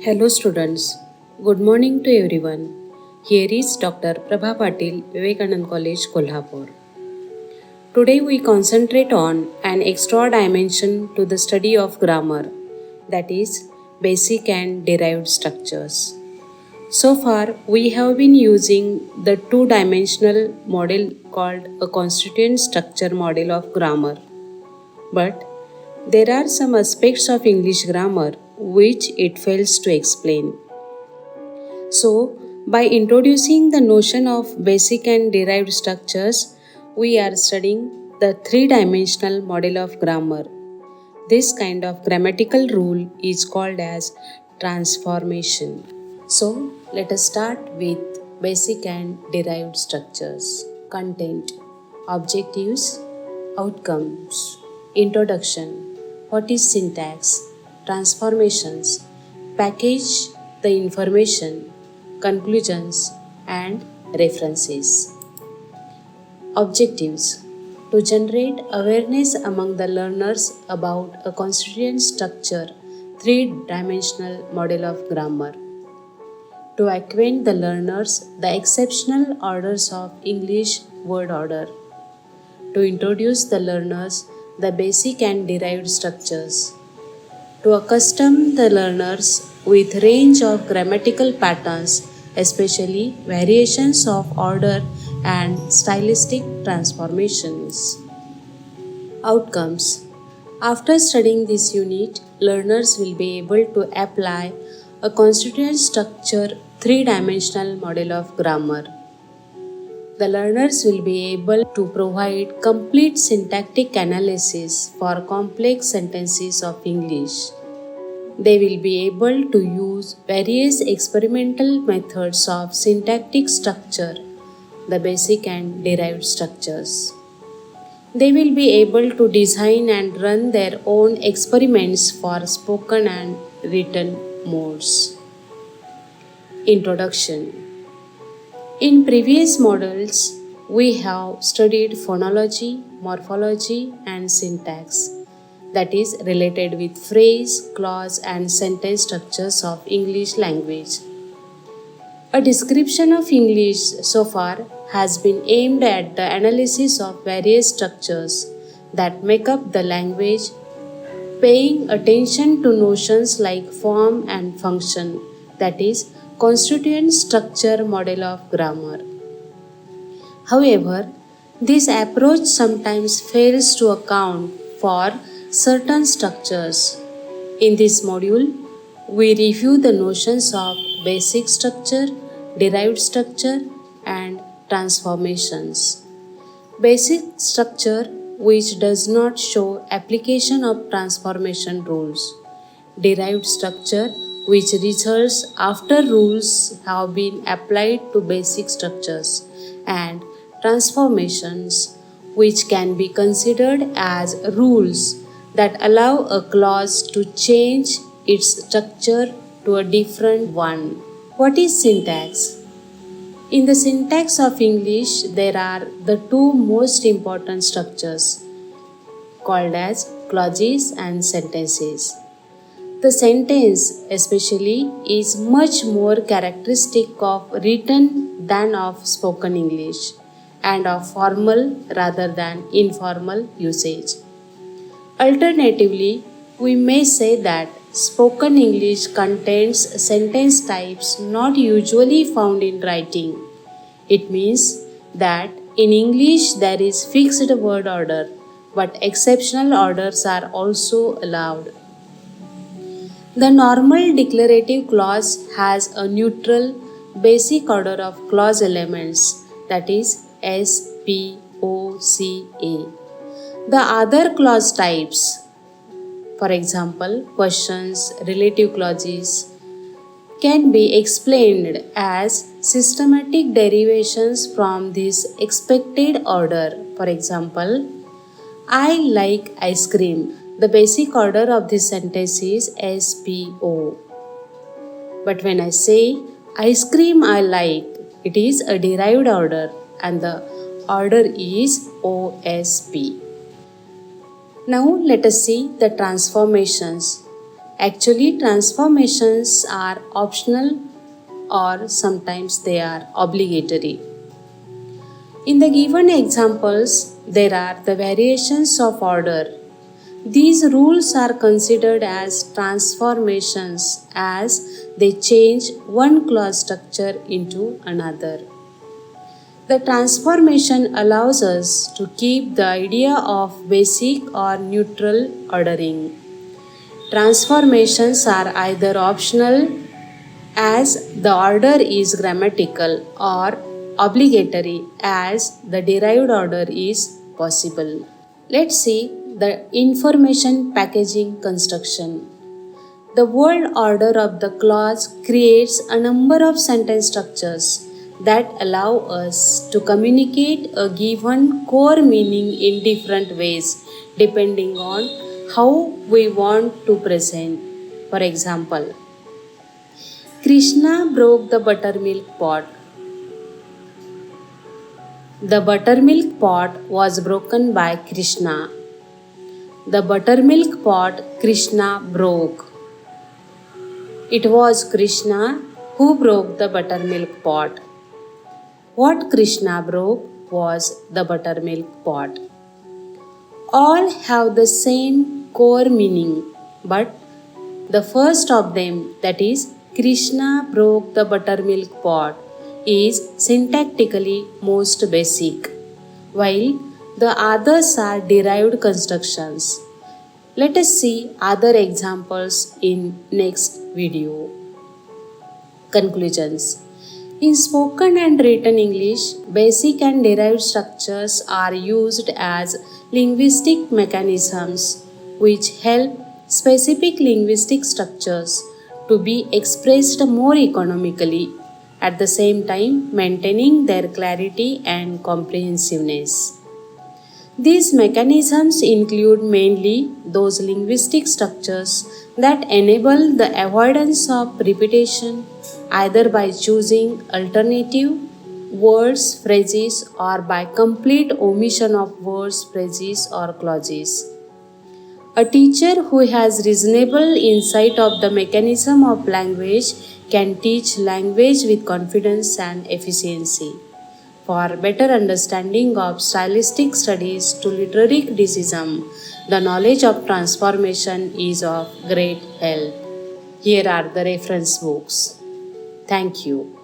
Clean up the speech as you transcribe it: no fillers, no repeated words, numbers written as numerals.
Hello students, good morning to everyone. Here is Dr. Prabha Patil, Vivekanand College, Kolhapur. Today we concentrate on an extra dimension to the study of grammar, that is, basic and derived structures. So far, we have been using the two-dimensional model called a constituent structure model of grammar. But there are some aspects of English grammar which it fails to explain. So, by introducing the notion of basic and derived structures, we are studying the three dimensional model of grammar. This kind of grammatical rule is called as transformation. So, let us start with basic and derived structures. Content, objectives, outcomes, introduction, what is syntax, transformations, package the information, conclusions, and references. Objectives, to generate awareness among the learners about a constituent structure, three-dimensional model of grammar. To acquaint the learners the exceptional orders of English word order. To introduce the learners the basic and derived structures. To accustom the learners with range of grammatical patterns, especially variations of order and stylistic transformations. Outcomes. After studying this unit, learners will be able to apply a constituent structure three-dimensional model of grammar. The learners will be able to provide complete syntactic analysis for complex sentences of English. They will be able to use various experimental methods of syntactic structure, the basic and derived structures. They will be able to design and run their own experiments for spoken and written modes. Introduction. In previous models, we have studied phonology, morphology, and syntax, that is, related with phrase, clause, and sentence structures of English language. A description of English so far has been aimed at the analysis of various structures that make up the language, paying attention to notions like form and function, that is, constituent structure model of grammar. However, this approach sometimes fails to account for certain structures. In this module, we review the notions of basic structure, derived structure, and transformations. Basic structure, which does not show application of transformation rules. Derived structure, which results after rules have been applied to basic structures, and transformations, which can be considered as rules that allow a clause to change its structure to a different one. What is syntax? In the syntax of English, there are the two most important structures called as clauses and sentences. The sentence, especially, is much more characteristic of written than of spoken English and of formal rather than informal usage. Alternatively, we may say that spoken English contains sentence types not usually found in writing. It means that in English there is fixed word order, but exceptional orders are also allowed. The normal declarative clause has a neutral basic order of clause elements, that is S, P, O, C, A. The other clause types, for example, questions, relative clauses, can be explained as systematic derivations from this expected order. For example, I like ice cream. The basic order of this sentence is SPO. But when I say ice cream I like, it is a derived order and the order is OSP. Now let us see the transformations. Actually, transformations are optional or sometimes they are obligatory. In the given examples, there are the variations of order. These rules are considered as transformations as they change one clause structure into another. The transformation allows us to keep the idea of basic or neutral ordering. Transformations are either optional as the order is grammatical or obligatory as the derived order is possible. Let's see the information packaging construction. The word order of the clause creates a number of sentence structures that allow us to communicate a given core meaning in different ways depending on how we want to present. For example, Krishna broke the buttermilk pot. The buttermilk pot was broken by Krishna. The buttermilk pot Krishna broke. It was Krishna who broke the buttermilk pot. What Krishna broke was the buttermilk pot. All have the same core meaning, but the first of them, that is, Krishna broke the buttermilk pot, is syntactically most basic, while the others are derived constructions. Let us see other examples in next video. Conclusions. In spoken and written English, basic and derived structures are used as linguistic mechanisms which help specific linguistic structures to be expressed more economically, at the same time maintaining their clarity and comprehensiveness. These mechanisms include mainly those linguistic structures that enable the avoidance of repetition either by choosing alternative words, phrases, or by complete omission of words, phrases, or clauses. A teacher who has reasonable insight of the mechanism of language can teach language with confidence and efficiency. For better understanding of stylistic studies to literary criticism, the knowledge of transformation is of great help. Here are the reference books. Thank you.